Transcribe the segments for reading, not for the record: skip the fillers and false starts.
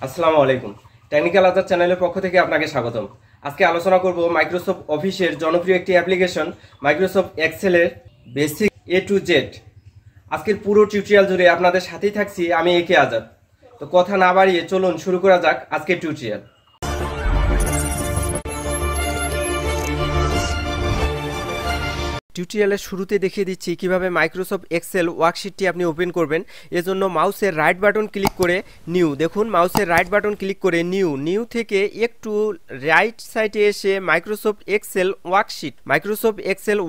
আসসালামু আলাইকুম। টেকনিক্যাল আজাদ চ্যানেলের পক্ষ থেকে আপনাকে স্বাগতম। আজকে আলোচনা করব মাইক্রোসফট অফিসের জনপ্রিয় একটি application Microsoft এক্সেলের basic A to Z. আজকের পুরো টিউটোরিয়াল জুড়ে আপনাদের সাথেই থাকছি আমি একে আজাদ। তো কথা না বাড়িয়ে চলুন শুরু করা যাক আজকের টিউটোরিয়াল। টিউটোরিয়ালের শুরুতে দেখিয়ে দিচ্ছি কিভাবে মাইক্রোসফট এক্সেল ওয়ার্কশিটটি আপনি ওপেন করবেন। এজন্য মাউসের রাইট বাটন ক্লিক করে নিউ, দেখুন মাউসের রাইট বাটন ক্লিক করে নিউ থেকে একটু রাইট সাইডে এসে মাইক্রোসফট এক্সেল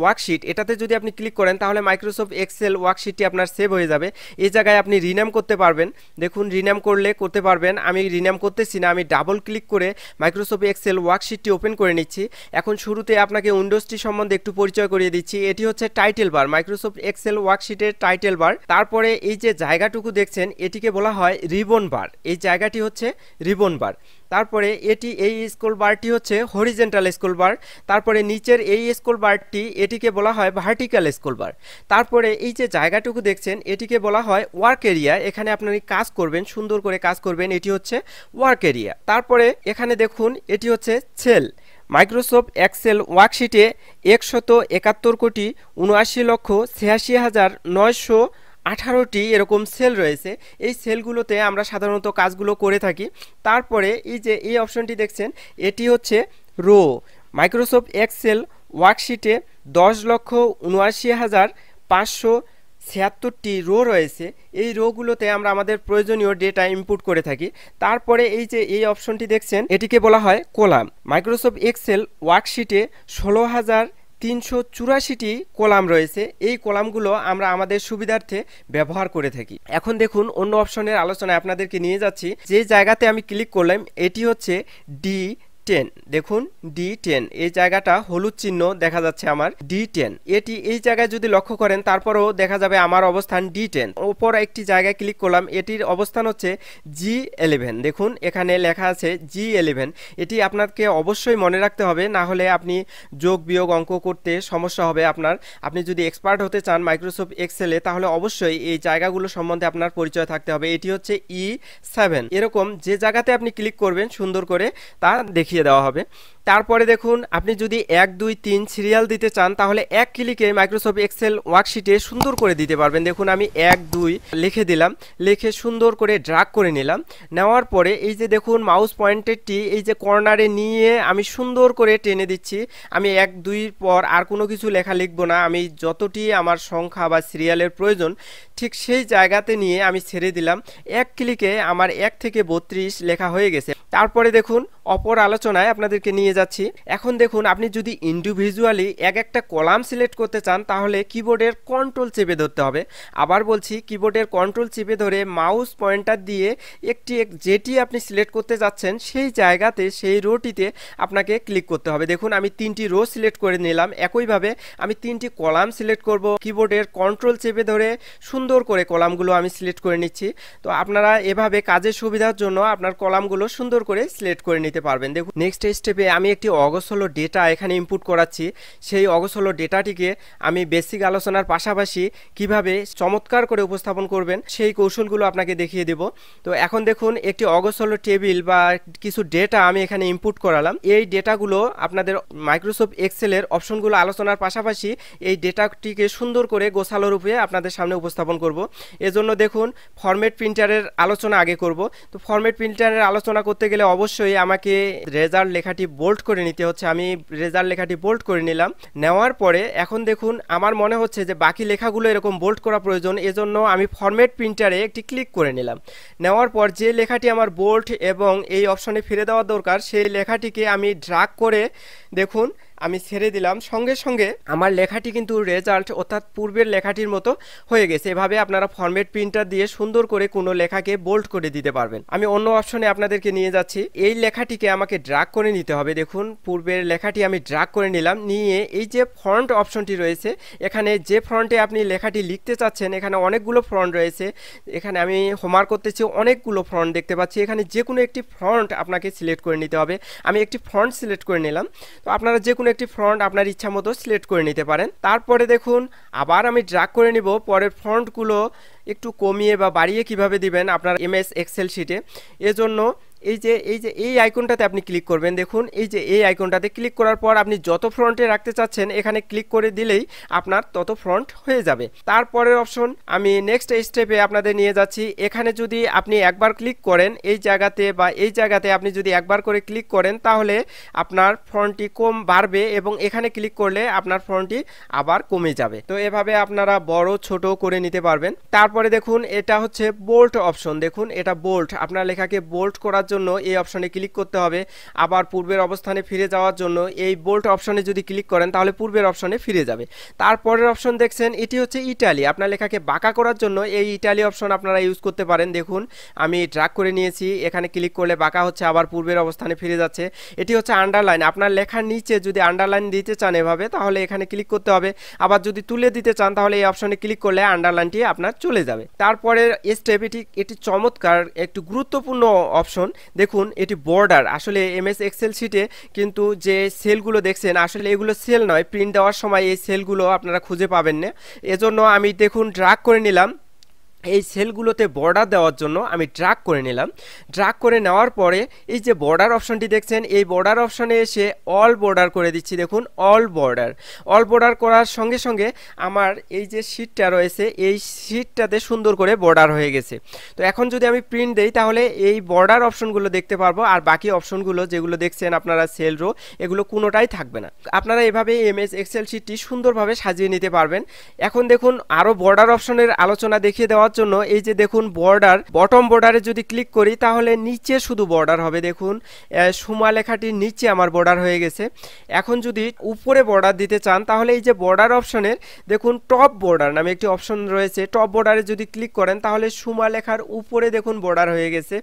ওয়ার্কশিট এটাতে যদি আপনি ক্লিক করেন তাহলে মাইক্রোসফট এক্সেল ওয়ার্কশিটটি আপনার সেভ হয়ে যাবে। এই জায়গায় আপনি রিনাম করতে পারবেন, দেখুন রিনাম করতে পারবেন। আমি রিনাম করতেছি না, আমি ডাবল ক্লিক করে মাইক্রোসফট এক্সেল ওয়ার্কশিটটি ওপেন করে নিচ্ছি। এখন শুরুতে আপনাকে উইন্ডোজটি সম্বন্ধে একটু পরিচয় করিয়ে দিচ্ছি। এটি হচ্ছে টাইটেল বার, মাইক্রোসফট এক্সেল ওয়ার্কশিটের টাইটেল বার। তারপরে এই যে জায়গাটুকু দেখছেন এটিকে বলা হয় রিবন বার, এই জায়গাটি হচ্ছে রিবন বার। তারপরে এই স্ক্রল বারটি হচ্ছে হরিজন্টাল স্ক্রল বার। তারপরে নিচের এই স্ক্রল বারটি এটিকে বলা হয় ভার্টিক্যাল স্ক্রল বার। তারপরে এই যে জায়গাটুকু দেখছেন এটিকে বলা হয় ওয়ার্ক এরিয়া, এখানে আপনি কাজ করবেন, সুন্দর করে কাজ করবেন, এটি হচ্ছে ওয়ার্ক এরিয়া। তারপরে এখানে দেখুন এটি হচ্ছে সেল। মাইক্রোসফট এক্সেল ওয়ার্কশিটে 171,79,86,918টি এরকম সেল রয়েছে। এই সেলগুলোতে আমরা সাধারণত কাজগুলো করে থাকি। তারপরে এই যে এই অপশনটি দেখছেন এটি হচ্ছে রো। মাইক্রোসফট এক্সেল ওয়ার্কশিটে 10,79,576টি রো রয়েছে। এই রোগুলোতে আমরা আমাদের প্রয়োজনীয় ডেটা ইনপুট করে থাকি। তারপরে এই যে এই অপশনটি দেখছেন এটিকে বলা হয় কলাম। মাইক্রোসফট এক্সেল ওয়ার্কশিটে 16,384টি কলাম রয়েছে। এই কলামগুলো আমরা আমাদের সুবিধার্থে ব্যবহার করে থাকি। এখন দেখুন অন্য অপশনের আলোচনায় আপনাদেরকে নিয়ে যাচ্ছি। যে জায়গাতে আমি ক্লিক করলাম এটি হচ্ছে D10, দেখুন D10, এই জায়গাটা হলুদ চিহ্ন দেখা যাচ্ছে আমার D10। এটি এই জায়গায় যদি লক্ষ্য করেন তারপরেও দেখা যাবে আমার অবস্থান D10। ওপর একটি জায়গায় ক্লিক করলাম, এটির অবস্থান হচ্ছে G11, দেখুন এখানে লেখা আছে G11। এটি আপনাকে অবশ্যই মনে রাখতে হবে, না হলে আপনি যোগ বিয়োগ অঙ্ক করতে সমস্যা হবে আপনার। আপনি যদি এক্সপার্ট হতে চান মাইক্রোসফট এক্সেলে তাহলে অবশ্যই এই জায়গাগুলো সম্বন্ধে আপনার পরিচয় থাকতে হবে। এটি হচ্ছে E7। এরকম যে জায়গাতে আপনি ক্লিক করবেন সুন্দর করে তা দেখিয়ে দেওয়া হবে। তারপরে দেখুন আপনি যদি 1 2 3 সিরিয়াল দিতে চান তাহলে এক ক্লিকে মাইক্রোসফট এক্সেল ওয়ার্কশিটে সুন্দর করে দিতে পারবেন। দেখুন আমি 1 2 লিখে দিলাম, লিখে সুন্দর করে ড্র্যাগ করে নিলাম। নেওয়ার পরে এই যে দেখুন মাউস পয়েন্টারটি এই যে কর্নারে নিয়ে আমি সুন্দর করে টেনে দিচ্ছি। আমি 1 2 পর আর কোনো কিছু লেখা লিখব না, আমি যতটি আমার সংখ্যা বা সিরিয়ালের প্রয়োজন ঠিক সেই জায়গাতে নিয়ে আমি ছেড়ে দিলাম। এক ক্লিকে আমার 1 থেকে 32 লেখা হয়ে গেছে। তারপরে দেখুন অপর আলোচনায় আপনাদেরকে নিয়ে যাচ্ছি। এখন দেখুন আপনি যদি ইন্ডিভিজুয়ালি একটা কলাম সিলেক্ট করতে চান তাহলে কিবোর্ডের কন্ট্রোল চেপে ধরতে হবে। আবার বলছি, কিবোর্ডের কন্ট্রোল চেপে ধরে মাউস পয়েন্টার দিয়ে যেটি আপনি সিলেক্ট করতে যাচ্ছেন সেই জায়গাতে সেই রোটিতে আপনাকে ক্লিক করতে হবে। দেখুন আমি 3টি রো সিলেক্ট করে নিলাম। একইভাবে আমি 3টি কলাম সিলেক্ট করব। কিবোর্ডের কন্ট্রোল চেপে ধরে সুন্দর করে কলামগুলো আমি সিলেক্ট করে নিচ্ছি। তো আপনারা এভাবে কাজের সুবিধার জন্য আপনার কলামগুলো সুন্দর করে সিলেক্ট করে নিতে পারবেন। দেখুন নেক্সট স্টেপে আমি একটি অগোছালো ডেটা এখানে ইনপুট করাচ্ছি। সেই অগোছালো ডেটাটিকে আমি বেসিক আলোচনার পাশাপাশি কিভাবে চমৎকার করে উপস্থাপন করবেন সেই কৌশলগুলো আপনাকে দেখিয়ে দেব। তো এখন দেখুন একটি অগোছালো টেবিল বা কিছু ডেটা আমি এখানে ইনপুট করালাম। এই ডেটাগুলো আপনাদের মাইক্রোসফট এক্সেলের অপশনগুলো আলোচনার পাশাপাশি এই ডেটাটিকে সুন্দর করে গোছালো রূপে আপনাদের সামনে উপস্থাপন করব। এজন্য দেখুন ফরম্যাট প্রিন্টারের আলোচনা আগে করব। তো ফরম্যাট প্রিন্টারের আলোচনা করতে গেলে অবশ্যই আমাকে রেজাল্ট লেখাটি বোল্ড করে নিতে হচ্ছে। আমি রেজাল্ট লেখাটি বোল্ড করে নিলাম। নেওয়ার পরে এখন দেখুন আমার মনে হচ্ছে যে বাকি লেখাগুলো এরকম বোল্ড করা প্রয়োজন, এজন্য আমি ফরম্যাট প্রিন্টারে একটি ক্লিক করে নিলাম। নেওয়ার পর যে লেখাটি আমার বোল্ড এবং এই অপশনে ফিরে দেওয়া দরকার সেই লেখাটিকে আমি ড্র্যাগ করে দেখুন আমি ছেড়ে দিলাম। সঙ্গে সঙ্গে আমার লেখাটি কিন্তু রেজাল্ট অর্থাৎ পূর্বের লেখাটির মতো হয়ে গেছে। এভাবে আপনারা ফরম্যাট প্রিন্টার দিয়ে সুন্দর করে কোনো লেখাকে বোল্ড করে দিতে পারবেন। আমি অন্য অপশনে আপনাদেরকে নিয়ে যাচ্ছি। এই লেখাটিকে আমাকে ড্র্যাগ করে নিতে হবে। দেখুন পূর্বের লেখাটি আমি ড্র্যাগ করে নিলাম, নিয়ে এই যে ফন্ট অপশনটি রয়েছে এখানে যে ফন্টে আপনি লেখাটি লিখতে চাচ্ছেন এখানে অনেকগুলো ফন্ট রয়েছে। এখানে আমি হোমওয়ার্ক করতেছি, অনেকগুলো ফন্ট দেখতে পাচ্ছি। এখানে যে কোনো একটি ফন্ট আপনাকে সিলেক্ট করে নিতে হবে। আমি একটি ফন্ট সিলেক্ট করে নিলাম। তো আপনারা যে কোনো একটি ফন্ট আপনার ইচ্ছা মতো সিলেক্ট করে নিতে পারেন। তারপরে দেখুন আবার আমি ড্র্যাগ করে নিব পরের ফন্টগুলো একটু কমিয়ে বা বাড়িয়ে কিভাবে দিবেন আপনার এমএস এক্সেল শিটে। এজন্য এই আইকনটাতে আপনি ক্লিক করবেন। দেখুন এই আইকনটাতে ক্লিক করার পর আপনি যত ফ্রন্টে রাখতে চাচ্ছেন এখানে ক্লিক করে দিলেই আপনার তত ফ্রন্ট হয়ে যাবে। তারপরের অপশন আমি নেক্সট স্টেপে আপনাদের নিয়ে যাচ্ছি। এখানে যদি আপনি একবার ক্লিক করেন এই জায়গাতে আপনি যদি একবার করে ক্লিক করেন তাহলে আপনার ফ্রন্টটি কম বাড়বে এবং এখানে ক্লিক করলে আপনার ফ্রন্টটি আবার কমে যাবে। তো এভাবে আপনারা বড় ছোট করে নিতে পারবেন। তারপরে দেখুন এটা হচ্ছে বোল্ড অপশন। দেখুন এটা বোল্ড, আপনার লেখাকে বোল্ড করার জন্য এই অপশনে ক্লিক করতে হবে। আবার পূর্বের অবস্থানে ফিরে যাওয়ার জন্য এই বোল্ড অপশনে যদি ক্লিক করেন তাহলে পূর্বের অপশনে ফিরে যাবে। তারপরের অপশন দেখছেন এটি হচ্ছে ইটালি, আপনার লেখাকে বাঁকা করার জন্য এই ইটালি অপশন আপনারা ইউজ করতে পারেন। দেখুন আমি ড্র্যাগ করে নিয়েছি, এখানে ক্লিক করলে বাঁকা হচ্ছে আবার পূর্বের অবস্থানে ফিরে যাচ্ছে। এটি হচ্ছে আন্ডারলাইন, আপনার লেখার নিচে যদি আন্ডারলাইন দিতে চান এভাবে তাহলে এখানে ক্লিক করতে হবে। আবার যদি তুলে দিতে চান তাহলে এই অপশনে ক্লিক করলে আন্ডারলাইনটি আপনার চলে যাবে। তারপরের স্টেপ এটি চমৎকার একটু গুরুত্বপূর্ণ অপশন। দেখুন এটি বর্ডার, আসলে এমএস এক্সেল শিটে কিন্তু যে সেলগুলো দেখছেন আসলে এগুলো সেল নয়, প্রিন্ট দেওয়ার সময় এই সেলগুলো আপনারা খুঁজে পাবেন না। এজন্য আমি দেখুন ড্র্যাগ করে নিলাম, এই সেলগুলোতে বর্ডার দেওয়ার জন্য আমি ড্র্যাগ করে নিলাম। ড্র্যাগ করে নেওয়ার পরে এই যে বর্ডার অপশনটি দেখছেন এই বর্ডার অপশনে এসে অল বর্ডার করে দিচ্ছি। দেখুন অল বর্ডার করার সঙ্গে সঙ্গে আমার এই যে শিটটা রয়েছে এই শিটটাতে সুন্দর করে বর্ডার হয়ে গেছে। তো এখন যদি আমি প্রিন্ট দেই তাহলে এই বর্ডার অপশনগুলো দেখতে পারবো, আর বাকি অপশনগুলো যেগুলো দেখছেন আপনারা সেল রো এগুলো কোনোটাই থাকবে না। আপনারা এভাবে এমএস এক্সেল শিটটি সুন্দরভাবে সাজিয়ে নিতে পারবেন। এখন দেখুন আরও বর্ডার অপশনের আলোচনা দেখিয়ে দেওয়ার জন্য এই যে দেখুন বর্ডার, বটম বর্ডারে যদি ক্লিক করি তাহলে নিচে শুধু বর্ডার হবে। দেখুন সুমা লেখাটির নিচে আমার বর্ডার হয়ে গেছে। এখন যদি উপরে বর্ডার দিতে চান তাহলে এই যে বর্ডার অপশনের দেখুন টপ বর্ডার নামে একটি অপশন রয়েছে, টপ বর্ডারে যদি ক্লিক করেন তাহলে সুমা লেখার উপরে দেখুন বর্ডার হয়ে গেছে।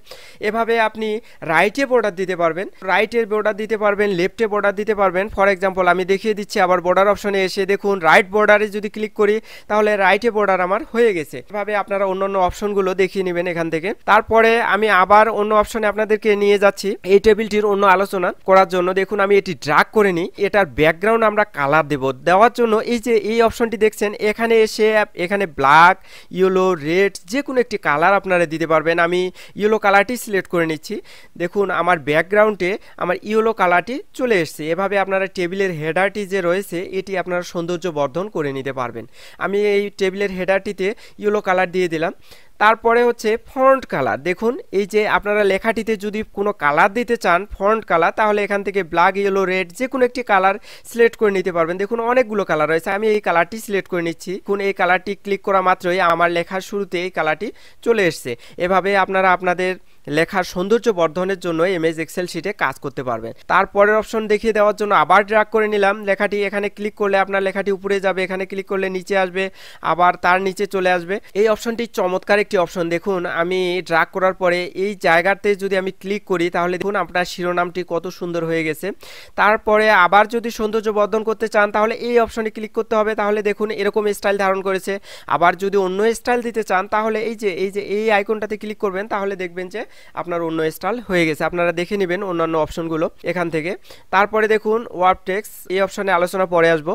এভাবে আপনি রাইটে বর্ডার দিতে পারবেন, রাইটের বর্ডার দিতে পারবেন, লেফটে বর্ডার দিতে পারবেন। ফর এক্সাম্পল আমি দেখিয়ে দিচ্ছি, আবার বর্ডার অপশনে এসে দেখুন রাইট বর্ডারে যদি ক্লিক করি তাহলে রাইটে বর্ডার আমার হয়ে গেছে। এভাবে আপনারা অন্যান্য অপশনগুলো দেখিয়ে নেবেন এখান থেকে। তারপরে আমি আবার অন্য অপশনে আপনাদেরকে নিয়ে যাচ্ছি এই টেবিলটির অন্য আলোচনা করার জন্য। দেখুন আমি এটি ড্র্যাগ করে নিই, এটার ব্যাকগ্রাউন্ড আমরা কালার দেব। দেওয়ার জন্য এই যে এই অপশনটি দেখছেন এখানে এসে এখানে ব্ল্যাক, ইয়েলো, রেড যে কোনো একটি কালার আপনারা দিতে পারবেন। আমি ইয়েলো কালারটি সিলেক্ট করে নিচ্ছি। দেখুন আমার ব্যাকগ্রাউন্ডে আমার ইয়েলো কালারটি চলে এসেছে। এভাবে আপনারা টেবিলের হেডারটি যে রয়েছে এটি আপনারা সৌন্দর্য বর্ধন করে নিতে পারবেন। আমি এই টেবিলের হেডারটিতে ইয়েলো কালার দিয়ে দিলাম। তারপরে হচ্ছে ফন্ট কালার। দেখুন এই যে আপনারা লেখাটিতে যদি কোনো কালার দিতে চান ফন্ট কালার তাহলে এখান থেকে ব্ল্যাক, ইয়েলো, রেড যে কোনো একটি কালার সিলেক্ট করে নিতে পারবেন। দেখুন অনেকগুলো কালার রয়েছে, আমি এই কালারটি সিলেক্ট করে নিচ্ছি। দেখুন এই কালারটি ক্লিক করা মাত্রই আমার লেখার শুরুতে এই কালারটি চলে এসছে। এভাবে আপনারা আপনাদের লেখার সৌন্দর্য বর্ধনের জন্য এমএস এক্সেল শিটে কাজ করতে পারবেন। তারপরের অপশন দেখিয়ে দেওয়ার জন্য আবার ড্র্যাগ করে নিলাম লেখাটি, এখানে ক্লিক করলে আপনার লেখাটি উপরে যাবে, এখানে ক্লিক করলে নিচে আসবে, আবার তার নিচে চলে আসবে। এই অপশনটি চমৎকার একটি অপশন। দেখুন আমি ড্র্যাগ করার পরে এই জায়গাতে যদি আমি ক্লিক করি তাহলে দেখুন আপনার শিরোনামটি কত সুন্দর হয়ে গেছে। তারপরে আবার যদি সৌন্দর্য বর্ধন করতে চান তাহলে এই অপশনে ক্লিক করতে হবে, তাহলে দেখুন এরকম স্টাইল ধারণ করেছে। আবার যদি অন্য স্টাইল দিতে চান তাহলে এই আইকনটাতে ক্লিক করবেন তাহলে দেখবেন যে আপনার অন্য স্টাইল হয়ে গেছে। আপনারা দেখে নেবেন অন্যান্য অপশনগুলো এখান থেকে। তারপরে দেখুন ওয়ার্ড টেক্সট, এই অপশনে আলোচনা পরে আসব।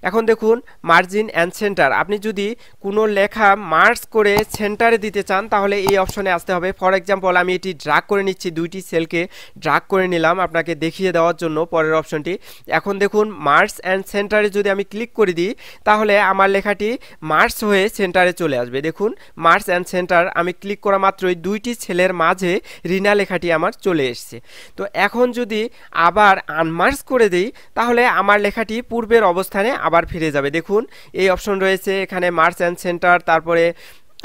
এখন দেখুন মার্জিন অ্যান্ড সেন্টার, আপনি যদি কোনো লেখা মার্জ করে সেন্টারে দিতে চান তাহলে এই অপশনে আসতে হবে। ফর এক্সাম্পল আমি এটি ড্র্যাগ করে নিচ্ছি, দুইটি সেলকে ড্র্যাগ করে নিলাম আপনাকে দেখিয়ে দেওয়ার জন্য পরের অপশনটি। এখন দেখুন মার্জ অ্যান্ড সেন্টারে যদি আমি ক্লিক করে দিই তাহলে আমার লেখাটি মার্জ হয়ে সেন্টারে চলে আসবে। দেখুন মার্জ অ্যান্ড সেন্টার আমি ক্লিক করা মাত্রই দুইটি সেলের মাঝে রিনা লেখাটি আমার চলে এসছে। তো এখন যদি আবার আনমার্জ করে দিই তাহলে আমার লেখাটি পূর্বের অবস্থানে আবার ফিরে যাবে। দেখুন এই অপশন রয়েছে এখানে মার্জ অ্যান্ড সেন্টার, তারপরে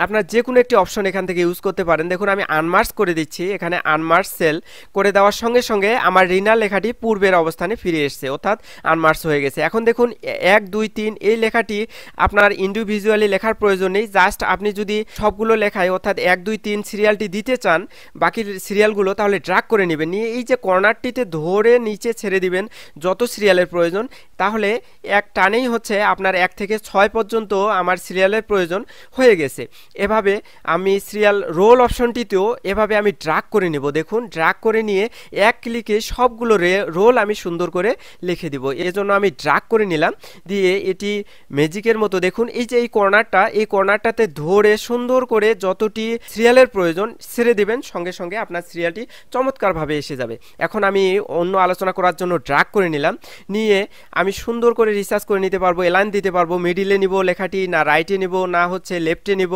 আপনার যে কোনো একটি অপশন এখান থেকে ইউজ করতে পারেন। দেখুন আমি আনমার্জ করে দিচ্ছি, এখানে আনমার্জ সেল করে দেওয়ার সঙ্গে সঙ্গে আমার রিনা লেখাটি পূর্বের অবস্থানে ফিরে এসেছে, অর্থাৎ আনমার্জ হয়ে গেছে। এখন দেখুন 1, 2, 3 এই লেখাটি আপনার ইন্ডিভিজুয়ালি লেখার প্রয়োজন নেই, জাস্ট আপনি যদি সবগুলো লেখায় অর্থাৎ 1, 2, 3 সিরিয়ালটি দিতে চান বাকি সিরিয়ালগুলো তাহলে ড্র্যাগ করে নেবেন, নিয়ে এই যে কর্নারটিতে ধরে নিচে ছেড়ে দিবেন যত সিরিয়ালের প্রয়োজন, তাহলে এক টানেই হচ্ছে আপনার 1 থেকে 6 পর্যন্ত আমার সিরিয়ালের প্রয়োজন হয়ে গেছে। এভাবে আমি সিরিয়াল রোল অপশনটিতেও এভাবে আমি ড্র্যাগ করে নেব। দেখুন ড্র্যাগ করে নিয়ে এক ক্লিকে সবগুলো রোল আমি সুন্দর করে লিখে দিব। এজন্য আমি ড্র্যাগ করে নিলাম, দিয়ে এটি ম্যাজিকের মতো দেখুন এই যে এই কর্নারটাতে ধরে সুন্দর করে যতটি সিরিয়ালের প্রয়োজন ছেড়ে দেবেন, সঙ্গে সঙ্গে আপনার সিরিয়ালটি চমৎকারভাবে এসে যাবে। এখন আমি অন্য আলোচনা করার জন্য ড্র্যাগ করে নিলাম, নিয়ে আমি সুন্দর করে রিসার্চ করে নিতে পারবো, এলাইন দিতে পারবো, মিডিলে নিব লেখাটি না রাইটে নিব না হচ্ছে লেফটে নিব,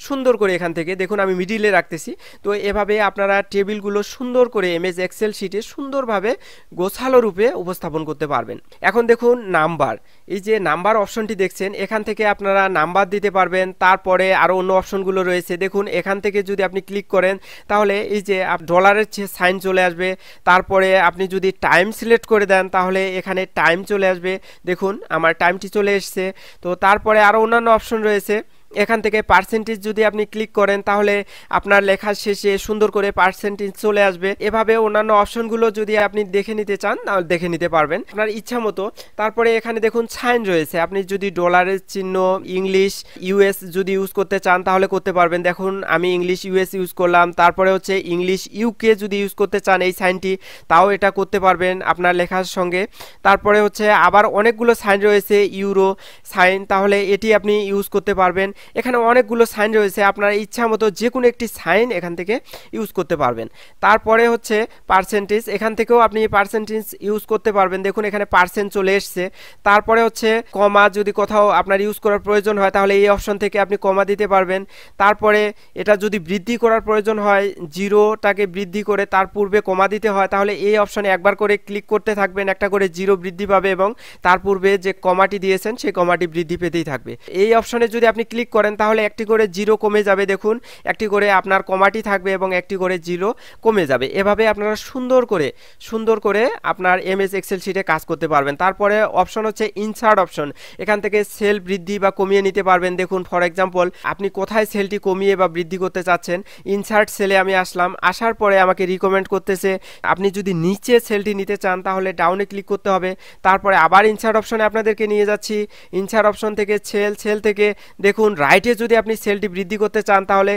সুন্দর করে এখান থেকে দেখুন আমি মিডিলে রাখতেছি। তো এভাবে আপনারা টেবিলগুলো সুন্দর করে এমএস এক্সেল শিটে সুন্দরভাবে গোছালো রূপে উপস্থাপন করতে পারবেন। এখন দেখুন নাম্বার, এই যে নাম্বার অপশনটি দেখছেন, এখান থেকে আপনারা নাম্বার দিতে পারবেন। তারপরে আরও অন্য অপশনগুলো রয়েছে, দেখুন এখান থেকে যদি আপনি ক্লিক করেন তাহলে এই যে ডলারের সাইন চলে আসবে। তারপরে আপনি যদি টাইম সিলেক্ট করে দেন তাহলে এখানে টাইম চলে আসবে, দেখুন আমার টাইমটি চলে এসছে। তো তারপরে আরও অন্যান্য অপশন রয়েছে, এখান থেকে পার্সেন্টেজ যদি আপনি ক্লিক করেন তাহলে আপনার লেখার শেষে সুন্দর করে পার্সেন্টেজ চলে আসবে। এভাবে অন্যান্য অপশনগুলো যদি আপনি দেখে নিতে চান তাহলে দেখে নিতে পারবেন আপনার ইচ্ছা মতো। তারপরে এখানে দেখুন সাইন রয়েছে, আপনি যদি ডলারের চিহ্ন ইংলিশ ইউএস যদি ইউজ করতে চান তাহলে করতে পারবেন। দেখুন আমি ইংলিশ ইউএস ইউজ করলাম। তারপরে হচ্ছে ইংলিশ ইউকে যদি ইউজ করতে চান এই সাইনটি, তাও এটা করতে পারবেন আপনার লেখার সঙ্গে। তারপরে হচ্ছে আবার অনেকগুলো সাইন রয়েছে, ইউরো সাইন, তাহলে এটি আপনি ইউজ করতে পারবেন। এখানে অনেকগুলো সাইন রয়েছে, আপনার ইচ্ছা মতো যে কোনো একটি সাইন এখান থেকে ইউজ করতে পারবেন। তারপরে হচ্ছে পার্সেন্টেজ, এখান থেকেও আপনি পার্সেন্টেজ ইউজ করতে পারবেন। দেখুন এখানে পার্সেন্ট চলে এসছে। তারপরে হচ্ছে কমা, যদি কোথাও আপনার ইউজ করার প্রয়োজন হয় তাহলে এই অপশন থেকে আপনি কমা দিতে পারবেন। তারপরে এটা যদি বৃদ্ধি করার প্রয়োজন হয়, জিরোটাকে বৃদ্ধি করে তার পূর্বে কমা দিতে হয়, তাহলে এই অপশনে একবার করে ক্লিক করতে থাকবেন, একটা করে জিরো বৃদ্ধি পাবে এবং তার পূর্বে যে কমাটি দিয়েছেন সেই কমাটি বৃদ্ধি পেতেই থাকবে। এই অপশনে যদি আপনি ক্লিক করেন তাহলে একটি করে জিরো কমে যাবে, দেখুন একটি করে আপনার কমাটি থাকবে এবং একটি করে জিরো কমে যাবে। এভাবে আপনারা সুন্দর করে আপনার এমএস এক্সেল শিটে কাজ করতে পারবেন। তারপরে অপশন হচ্ছে ইনসার্ট অপশন, এখান থেকে সেল বৃদ্ধি বা কমিয়ে নিতে পারবেন। দেখুন ফর এক্সাম্পল আপনি কোথায় সেলটি কমিয়ে বা বৃদ্ধি করতে চাচ্ছেন, ইনসার্ট সেলে আমি আসলাম, আসার পরে আমাকে রিকমেন্ড করতেছে আপনি যদি নিচে সেলটি নিতে চান তাহলে ডাউনে ক্লিক করতে হবে। তারপরে আবার ইনসার্ট অপশনে আপনাদেরকে নিয়ে যাচ্ছি, ইনসার্ট অপশন থেকে সেল থেকে দেখুন রাইটে যদি আপনি সেলটি বৃদ্ধি করতে চান তাহলে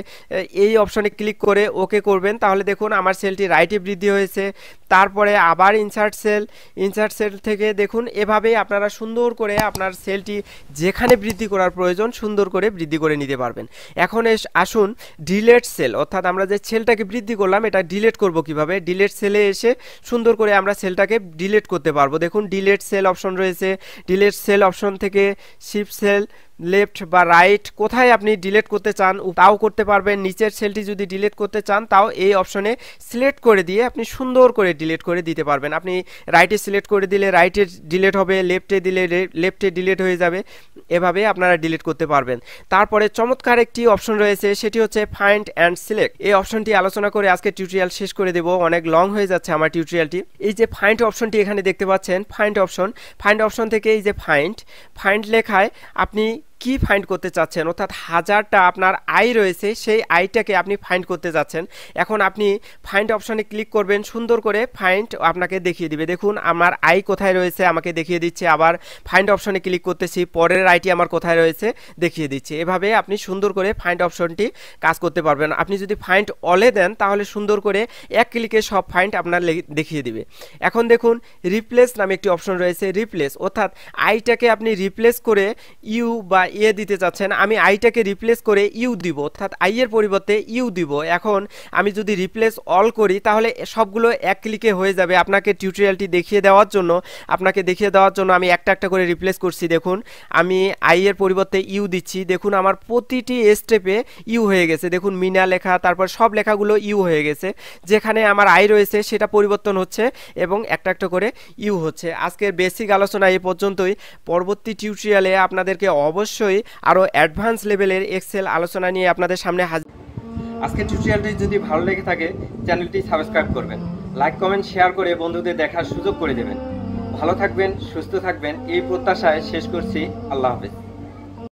এই অপশনে ক্লিক করে ওকে করবেন, তাহলে দেখুন আমার সেলটি রাইটে বৃদ্ধি হয়েছে। তারপরে আবার ইনসার্ট সেল থেকে দেখুন এভাবেই আপনারা সুন্দর করে আপনার সেলটি যেখানে বৃদ্ধি করার প্রয়োজন সুন্দর করে বৃদ্ধি করে নিতে পারবেন। এখন আসুন ডিলেট সেল, অর্থাৎ আমরা যে সেলটাকে বৃদ্ধি করলাম এটা ডিলেট করব কিভাবে। ডিলেট সেলে এসে সুন্দর করে আমরা সেলটাকে ডিলেট করতে পারবো। দেখুন ডিলেট সেল অপশন রয়েছে, ডিলেট সেল অপশন থেকে শিফট সেল লেফট বা রাইট কোথায় আপনি ডিলিট করতে চান তাও করতে পারবেন। নিচের সেলটি যদি ডিলিট করতে চান তাও এই অপশনে সিলেক্ট করে দিয়ে আপনি সুন্দর করে ডিলিট করে দিতে পারবেন। আপনি রাইটে সিলেক্ট করে দিলে রাইটে ডিলিট হবে, লেফটে দিলে লেফটে ডিলিট হয়ে যাবে। এভাবে আপনারা ডিলিট করতে পারবেন। তারপরে চমৎকার একটি অপশন রয়েছে, সেটি হচ্ছে ফাইন্ড অ্যান্ড সিলেক্ট। এই অপশনটি আলোচনা করে আজকে টিউটোরিয়াল শেষ করে দেব, অনেক লং হয়ে যাচ্ছে আমার টিউটোরিয়ালটি। এই যে ফাইন্ড অপশনটি এখানে দেখতে পাচ্ছেন, ফাইন্ড অপশন থেকে এই যে ফাইন্ড লেখায় আপনি কি ফাইন্ড করতে চাচ্ছেন, অর্থাৎ হাজারটা আপনার আয় রয়েছে সেই আয়টাকে আপনি ফাইন্ড করতে যাচ্ছেন। এখন আপনি ফাইন্ড অপশনে ক্লিক করবেন, সুন্দর করে ফাইন্ড আপনাকে দেখিয়ে দিবে। দেখুন আমার আয় কোথায় রয়েছে আমাকে দেখিয়ে দিচ্ছে, আবার ফাইন্ড অপশনে ক্লিক করতেছি, পরের আইটি আমার কোথায় রয়েছে দেখিয়ে দিচ্ছে। এভাবে আপনি সুন্দর করে ফাইন্ড অপশনটি কাজ করতে পারবেন। আপনি যদি ফাইন্ড অলে দেন তাহলে সুন্দর করে এক ক্লিকে সব ফাইন্ড আপনার দেখিয়ে দিবে। এখন দেখুন রিপ্লেস নামে একটি অপশন রয়েছে, রিপ্লেস অর্থাৎ আইটাকে আপনি রিপ্লেস করে ইউ বা এ দিতে চাচ্ছেন। আমি আইটাকে রিপ্লেস করে ইউ দিব, অর্থাৎ আই এর পরিবর্তে ইউ দিব। এখন আমি যদি রিপ্লেস অল করি তাহলে সবগুলো এক ক্লিকে হয়ে যাবে। আপনাকে টিউটোরিয়ালটি দেখিয়ে দেওয়ার জন্য আমি একটা একটা করে রিপ্লেস করছি। দেখুন আমি আই এর পরিবর্তে ইউ দিচ্ছি, দেখুন আমার প্রতিটি স্টেপে ইউ হয়ে গেছে। দেখুন মিনা লেখা, তারপর সব লেখাগুলো ইউ হয়ে গেছে। যেখানে আমার আই রয়েছে সেটা পরিবর্তন হচ্ছে এবং একটা একটা করে ইউ হচ্ছে। আজকের বেসিক আলোচনা এই পর্যন্তই। পরবর্তী টিউটোরিয়ালে আপনাদেরকে অবশ্যই আরো অ্যাডভান্স লেভেলের এক্সেল আলোচনা নিয়ে আপনাদের সামনে হাজির। আজকের টিউটোরিয়ালটি যদি ভালো লেগে থাকে চ্যানেলটি সাবস্ক্রাইব করবেন, লাইক কমেন্ট শেয়ার করে বন্ধুদের দেখার সুযোগ করে দেবেন। ভালো থাকবেন, সুস্থ থাকবেন এই প্রত্যাশায় শেষ করছি। আল্লাহ হাফেজ।